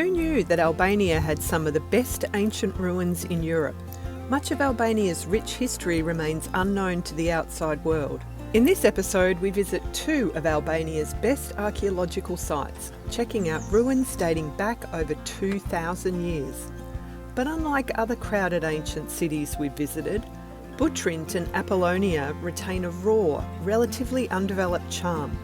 Who knew that Albania had some of the best ancient ruins in Europe? Much of Albania's rich history remains unknown to the outside world. In this episode, we visit two of Albania's best archaeological sites, checking out ruins dating back over 2,000 years. But unlike other crowded ancient cities we've visited, Butrint and Apollonia retain a raw, relatively undeveloped charm.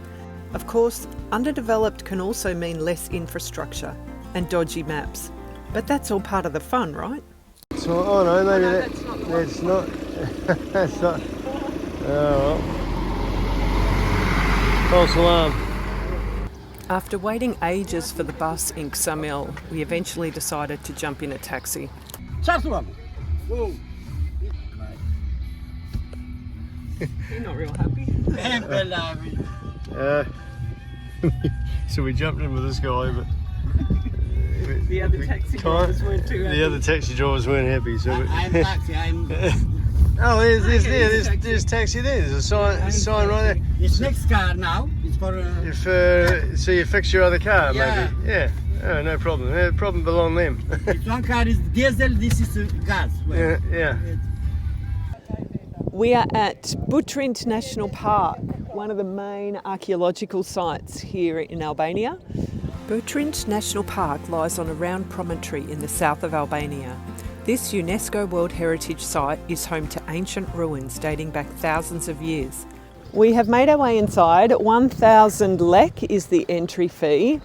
Of course, underdeveloped can also mean less infrastructure and dodgy maps. But that's all part of the fun, right? So, oh no, maybe that's not. That's not. Oh well. False alarm. After waiting ages for the bus in Ksamil, we eventually decided to jump in a taxi. You're not real happy? So we jumped in with this guy, but the other taxi drivers weren't too happy. The other taxi drivers weren't happy, so I'm taxi. oh, there's taxi there. There's a sign right there. It's next car now. It's for. If so, you fix your other car, Yeah. maybe. Yeah. Oh, no problem. The problem belong them. This one car is diesel. This is gas. Yeah. Yeah. We are at Butrint National Park, one of the main archaeological sites here in Albania. Butrint National Park lies on a round promontory in the south of Albania. This UNESCO World Heritage Site is home to ancient ruins dating back thousands of years. We have made our way inside. 1,000 lek is the entry fee,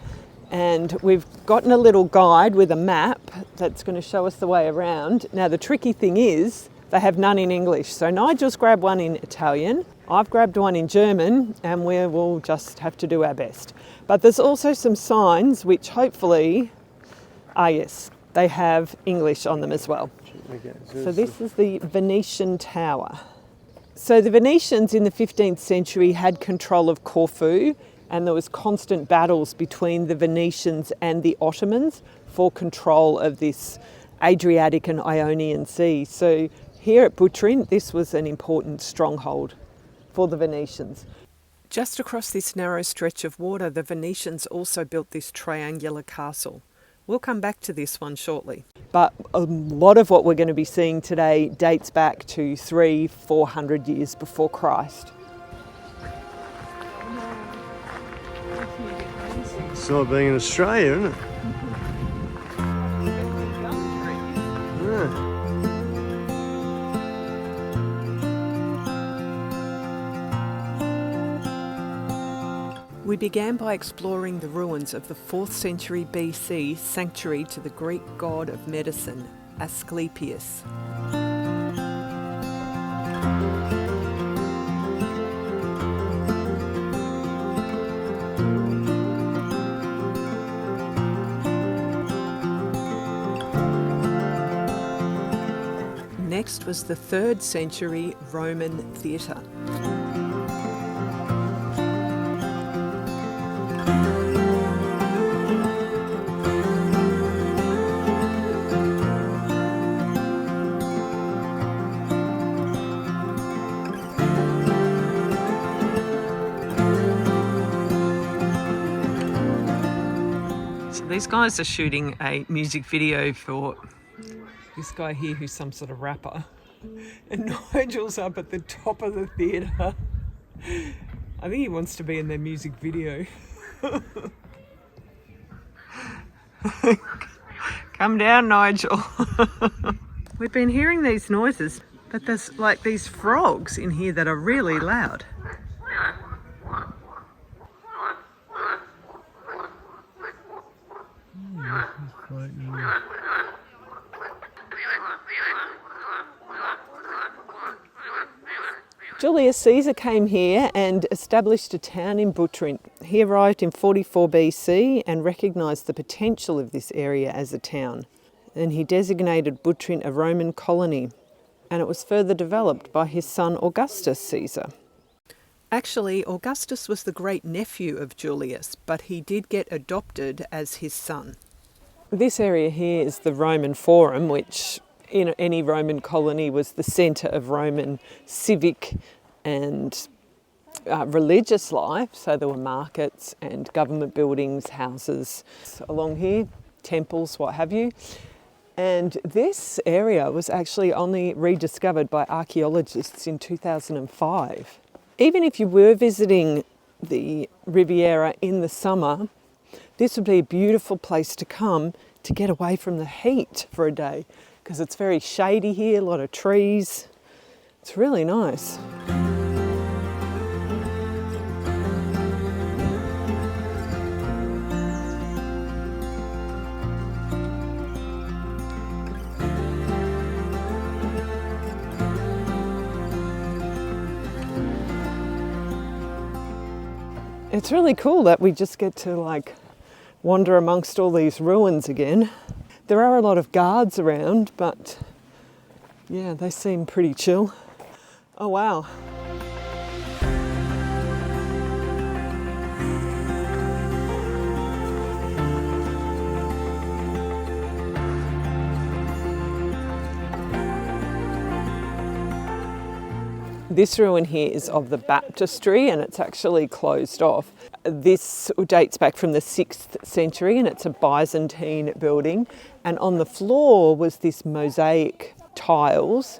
and we've gotten a little guide with a map that's going to show us the way around. Now the tricky thing is they have none in English, so Nigel's grabbed one in Italian, I've grabbed one in German, and we will just have to do our best. But there's also some signs which hopefully, yes, they have English on them as well. Okay, so this is the Venetian Tower. So the Venetians in the 15th century had control of Corfu, and there was constant battles between the Venetians and the Ottomans for control of this Adriatic and Ionian Sea. So here at Butrint, this was an important stronghold for the Venetians. Just across this narrow stretch of water, the Venetians also built this triangular castle. We'll come back to this one shortly. But a lot of what we're going to be seeing today dates back to 300-400 years before Christ. It's like being in Australia, isn't it? Yeah. We began by exploring the ruins of the 4th century BC sanctuary to the Greek god of medicine, Asclepius. Next was the 3rd century Roman theatre. These guys are shooting a music video for this guy here who's some sort of rapper. And Nigel's up at the top of the theatre. I think he wants to be in their music video. Come down, Nigel. We've been hearing these noises, but there's like these frogs in here that are really loud. Julius Caesar came here and established a town in Butrint. He arrived in 44 BC and recognised the potential of this area as a town. And he designated Butrint a Roman colony, and it was further developed by his son Augustus Caesar. Actually, Augustus was the great-nephew of Julius, but he did get adopted as his son. This area here is the Roman Forum, which in any Roman colony was the centre of Roman civic and religious life. So there were markets and government buildings, houses. Along here temples, what have you. And this area was actually only rediscovered by archaeologists in 2005. Even if you were visiting the Riviera in the summer, this would be a beautiful place to come to get away from the heat for a day, because it's very shady here, a lot of trees. It's really nice. It's really cool that we just get to like wander amongst all these ruins again. There are a lot of guards around, but yeah, they seem pretty chill. Oh wow. This ruin here is of the baptistry and it's actually closed off. This dates back from the 6th century and it's a Byzantine building. And on the floor was this mosaic tiles.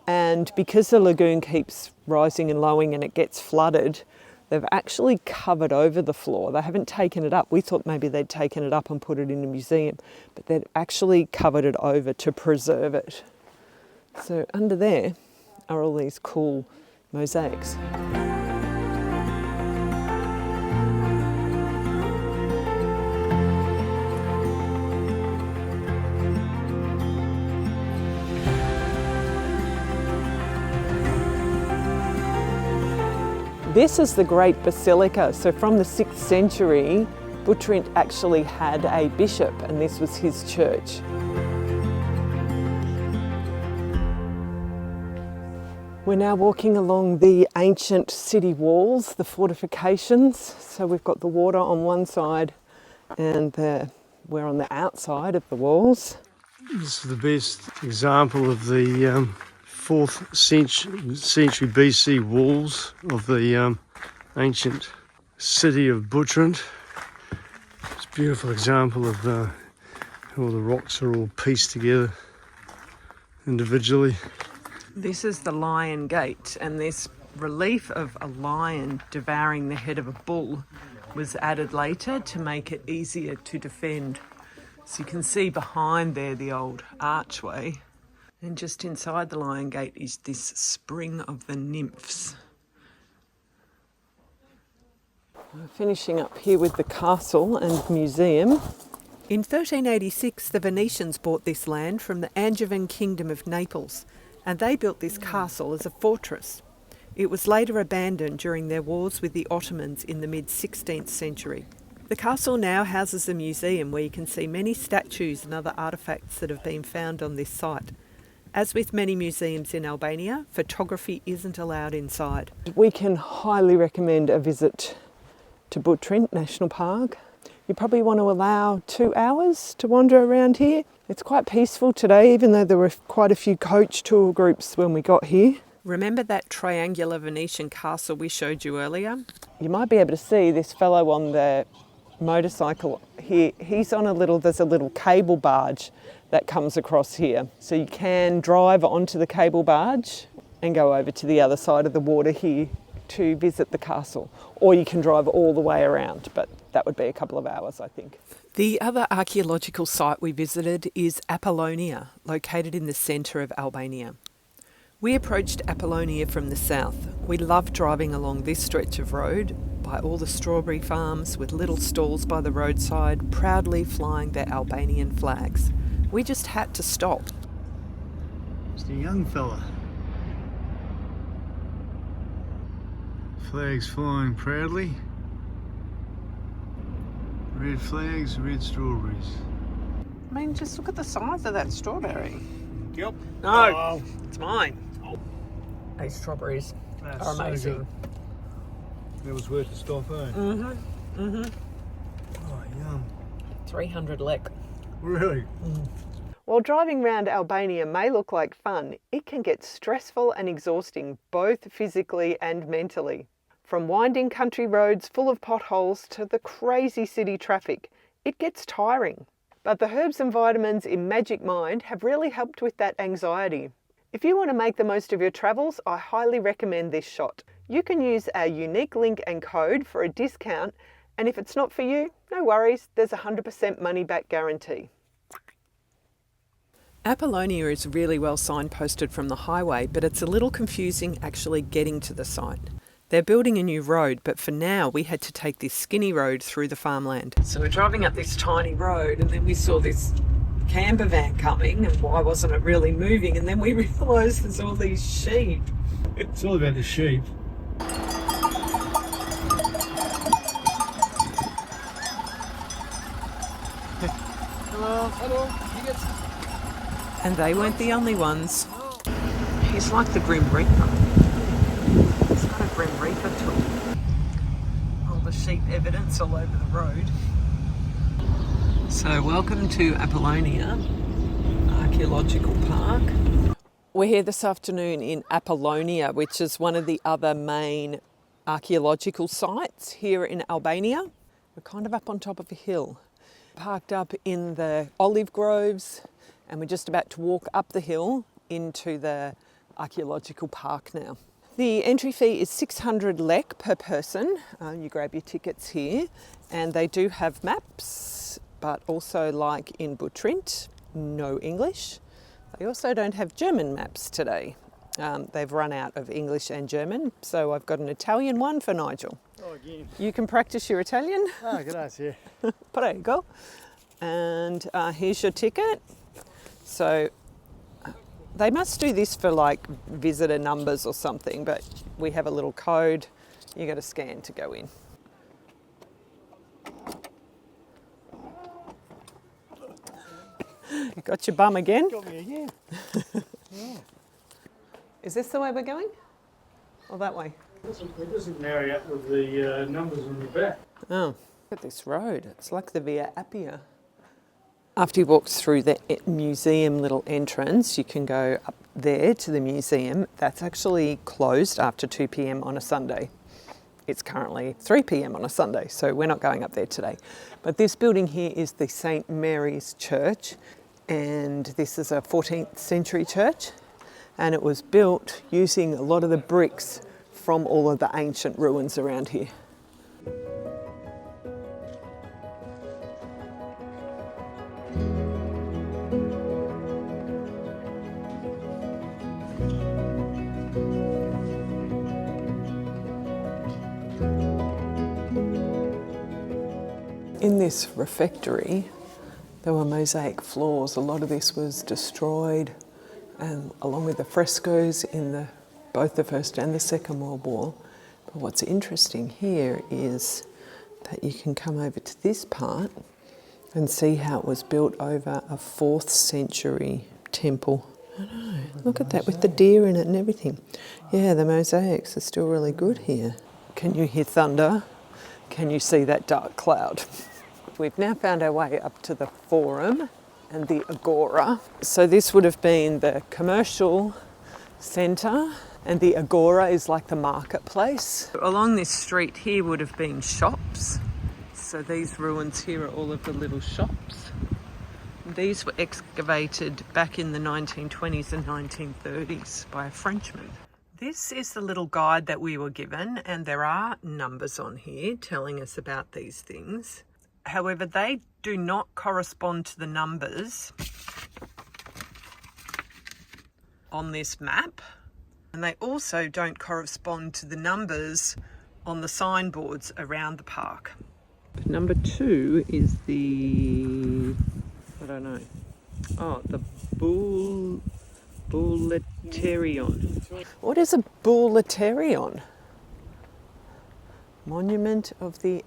And because the lagoon keeps rising and lowering and it gets flooded, they've actually covered over the floor. They haven't taken it up. We thought maybe they'd taken it up and put it in a museum, but they've actually covered it over to preserve it. So under there are all these cool mosaics. This is the Great Basilica. So from the 6th century, Butrint actually had a bishop and this was his church. We're now walking along the ancient city walls, the fortifications. So we've got the water on one side and we're on the outside of the walls. This is the best example of the 4th century BC walls of the ancient city of Butrint. It's a beautiful example of how the rocks are all pieced together individually. This is the Lion Gate, and this relief of a lion devouring the head of a bull was added later to make it easier to defend. So you can see behind there the old archway, and just inside the Lion Gate is this spring of the nymphs. We're finishing up here with the castle and museum. In 1386, the Venetians bought this land from the Angevin Kingdom of Naples, and they built this castle as a fortress. It was later abandoned during their wars with the Ottomans in the mid-16th century. The castle now houses a museum where you can see many statues and other artefacts that have been found on this site. As with many museums in Albania, photography isn't allowed inside. We can highly recommend a visit to Butrint National Park. You probably want to allow 2 hours to wander around here. It's quite peaceful today, even though there were quite a few coach tour groups when we got here. Remember that triangular Venetian castle we showed you earlier? You might be able to see this fellow on the motorcycle here. There's a little cable barge that comes across here. So you can drive onto the cable barge and go over to the other side of the water here to visit the castle. Or you can drive all the way around, but that would be a couple of hours, I think. The other archaeological site we visited is Apollonia, located in the centre of Albania. We approached Apollonia from the south. We loved driving along this stretch of road by all the strawberry farms with little stalls by the roadside, proudly flying their Albanian flags. We just had to stop. It's the young fella. Flags flying proudly. Red flags, red strawberries. I mean, just look at the size of that strawberry. Yep. No, it's mine. These strawberries are amazing. So it was worth the stop, eh? Mm-hmm. Oh, yum. 300 lek. Really? While driving around Albania may look like fun, it can get stressful and exhausting, both physically and mentally. From winding country roads full of potholes to the crazy city traffic, it gets tiring. But the herbs and vitamins in Magic Mind have really helped with that anxiety. If you want to make the most of your travels, I highly recommend this shot. You can use our unique link and code for a discount, and if it's not for you, no worries, there's a 100% money back guarantee. Apollonia is really well signposted from the highway, but it's a little confusing actually getting to the site. They're building a new road, but for now we had to take this skinny road through the farmland. So we're driving up this tiny road and then we saw this camper van coming, and why wasn't it really moving? And then we realised there's all these sheep. It's all about the sheep. Hello. And they weren't the only ones. He's like the Grim Reaper. He's got a Grim Reaper to him. All the sheep evidence all over the road. So welcome to Apollonia Archaeological Park. We're here this afternoon in Apollonia, which is one of the other main archaeological sites here in Albania. We're kind of up on top of a hill, parked up in the olive groves, and we're just about to walk up the hill into the archaeological park now. The entry fee is 600 lek per person. You grab your tickets here, and they do have maps, but also like in Butrint, no English. They also don't have German maps today. They've run out of English and German, so I've got an Italian one for Nigel. Oh, again. You can practice your Italian. Ah, grazie. Prego. And here's your ticket. So they must do this for like visitor numbers or something, but we have a little code. You got to scan to go in. You got your bum again? Got me again. Yeah. Is this the way we're going? Or that way? It doesn't marry up with the numbers on the back. Oh, look at this road. It's like the Via Appia. After you walk through the museum little entrance, you can go up there to the museum. That's actually closed after 2 p.m. on a Sunday. It's currently 3 p.m. on a Sunday, so we're not going up there today. But this building here is the St. Mary's Church, and this is a 14th century church, and it was built using a lot of the bricks from all of the ancient ruins around here. In this refectory, there were mosaic floors. A lot of this was destroyed, and along with the frescoes in both the First and the Second World War. But what's interesting here is that you can come over to this part and see how it was built over a 4th century temple. I know, look at that with the deer in it and everything. Yeah, the mosaics are still really good here. Can you hear thunder? Can you see that dark cloud? We've now found our way up to the Forum and the Agora. So this would have been the commercial centre, and the Agora is like the marketplace. Along this street here would have been shops. So these ruins here are all of the little shops. These were excavated back in the 1920s and 1930s by a Frenchman. This is the little guide that we were given, and there are numbers on here telling us about these things. However, they do not correspond to the numbers on this map, and they also don't correspond to the numbers on the signboards around the park. Number 2 is the, I don't know, the Buleterion. What is a Buleterion? Monument of the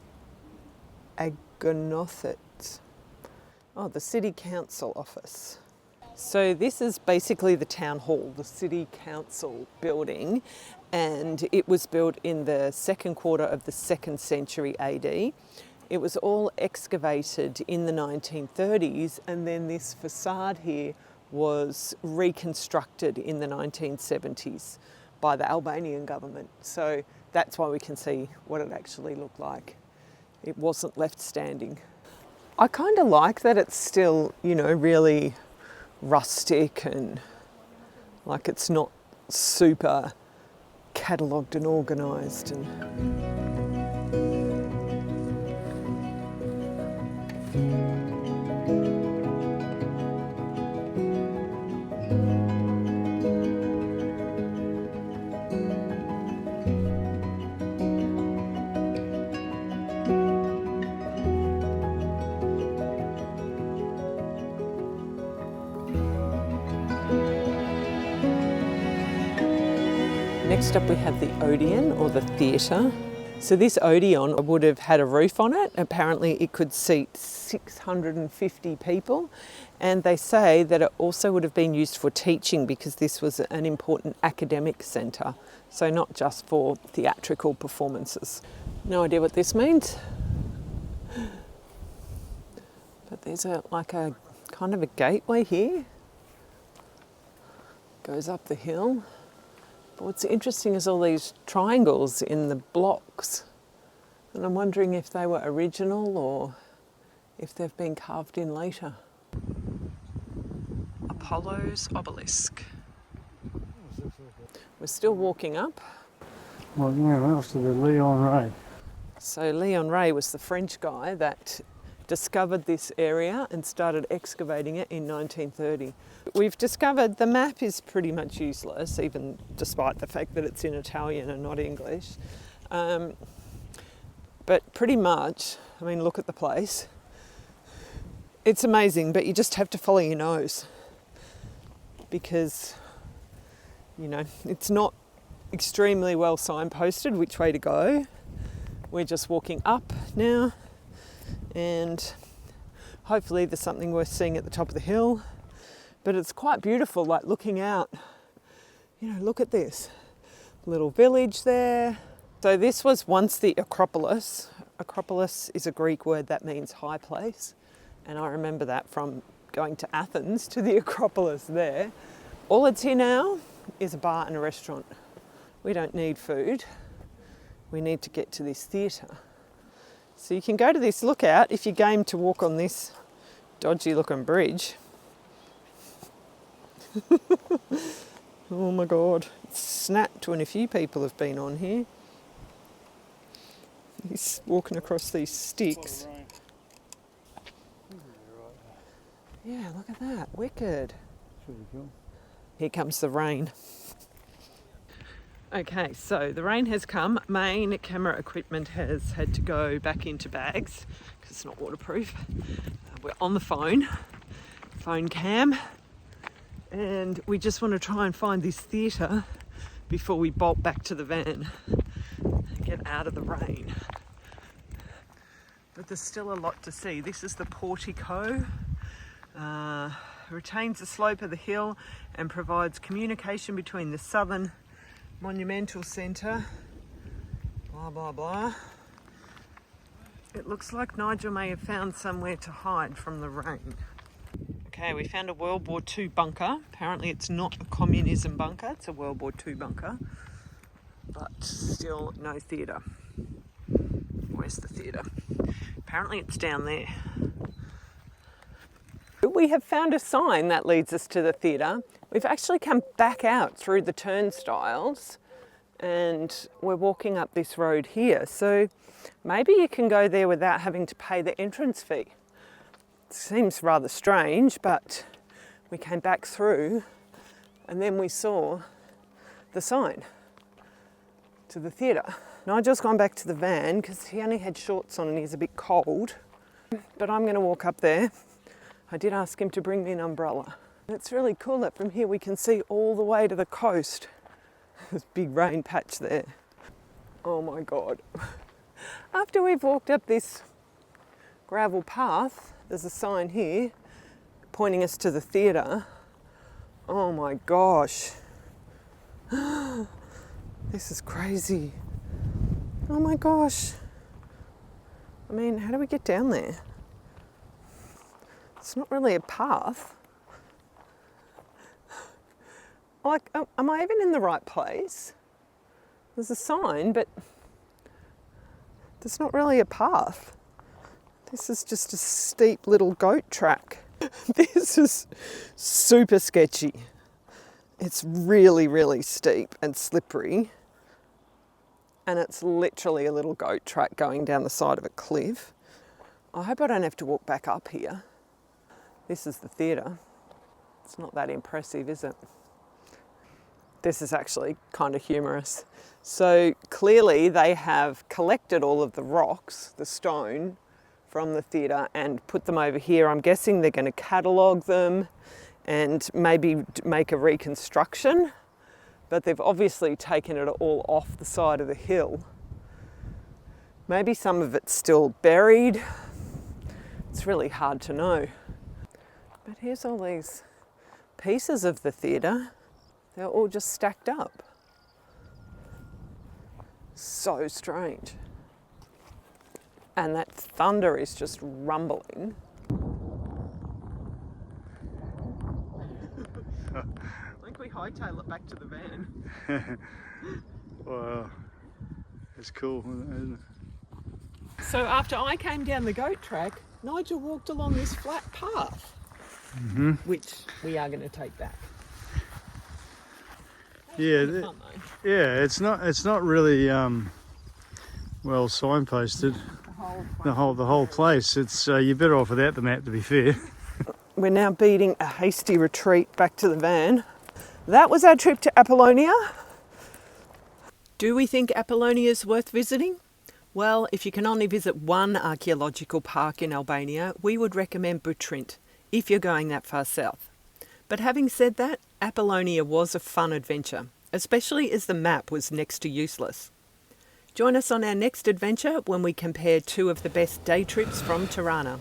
Agonothets. Oh, the City Council office. So this is basically the town hall, the City Council building, and it was built in the second quarter of the 2nd century AD. It was all excavated in the 1930s, and then this facade here was reconstructed in the 1970s by the Albanian government. So that's why we can see what it actually looked like. It wasn't left standing. I kind of like that it's still, you know, really rustic and like it's not super catalogued and organised. Next up we have the Odeon, or the theatre. So this Odeon would have had a roof on it. Apparently it could seat 650 people, and they say that it also would have been used for teaching because this was an important academic centre, so not just for theatrical performances. No idea what this means, but there's like a kind of a gateway here. Goes up the hill. But what's interesting is all these triangles in the blocks, and I'm wondering if they were original or if they've been carved in later. Apollo's obelisk. We're still walking up. Well, yeah, after the Leon Ray. So Leon Ray was the French guy that discovered this area and started excavating it in 1930. We've discovered the map is pretty much useless, even despite the fact that it's in Italian and not English. But pretty much, I mean, look at the place. It's amazing, but you just have to follow your nose because, you know, it's not extremely well signposted which way to go. We're just walking up now, and hopefully there's something worth seeing at the top of the hill. But it's quite beautiful, like looking out, you know, look at this little village there. So this was once the Acropolis. Acropolis is a Greek word that means high place. And I remember that from going to Athens to the Acropolis there. All that's here now is a bar and a restaurant. We don't need food. We need to get to this theatre. So you can go to this lookout if you're game to walk on this dodgy looking bridge. Oh my God, it's snapped when a few people have been on here. He's walking across these sticks. Yeah, look at that, wicked. Here comes the rain. Okay, so the rain has come. Main camera equipment has had to go back into bags because it's not waterproof. We're on the phone cam, and we just want to try and find this theatre before we bolt back to the van and get out of the rain. But there's still a lot to see. This is the portico. Retains the slope of the hill and provides communication between the southern monumental centre, blah blah blah. It looks like Nigel may have found somewhere to hide from the rain. Okay, we found a World War II bunker. Apparently it's not a communism bunker, it's a World War II bunker, but still no theatre. Where's the theatre? Apparently it's down there. We have found a sign that leads us to the theatre. We've actually come back out through the turnstiles and we're walking up this road here. So maybe you can go there without having to pay the entrance fee. It seems rather strange, but we came back through and then we saw the sign to the theatre. Nigel's gone back to the van because he only had shorts on and he's a bit cold, but I'm going to walk up there. I did ask him to bring me an umbrella. It's really cool that from here we can see all the way to the coast. There's a big rain patch there. Oh my God. After we've walked up this gravel path, there's a sign here pointing us to the theatre. Oh my gosh. This is crazy. Oh my gosh. I mean, how do we get down there? It's not really a path. Like, am I even in the right place? There's a sign, but there's not really a path. This is just a steep little goat track. This is super sketchy. It's really, really steep and slippery. And it's literally a little goat track going down the side of a cliff. I hope I don't have to walk back up here. This is the theatre. It's not that impressive, is it? This is actually kind of humorous. So clearly they have collected all of the rocks, the stone, from the theatre and put them over here. I'm guessing they're going to catalogue them and maybe make a reconstruction, but they've obviously taken it all off the side of the hill. Maybe some of it's still buried. It's really hard to know. But here's all these pieces of the theatre. They're all just stacked up. So strange. And that thunder is just rumbling. I think we hightail it back to the van. Wow, it's cool, isn't it? So after I came down the goat track, Nigel walked along this flat path, which we are going to take back. Yeah, Fun, though. yeah. It's not really well signposted. The whole place. It's you're better off without the map, to be fair. We're now beating a hasty retreat back to the van. That was our trip to Apollonia. Do we think Apollonia is worth visiting? Well, if you can only visit one archaeological park in Albania, we would recommend Butrint, if you're going that far south. But having said that, Apollonia was a fun adventure, especially as the map was next to useless. Join us on our next adventure when we compare two of the best day trips from Tirana.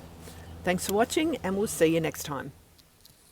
Thanks for watching, and we'll see you next time.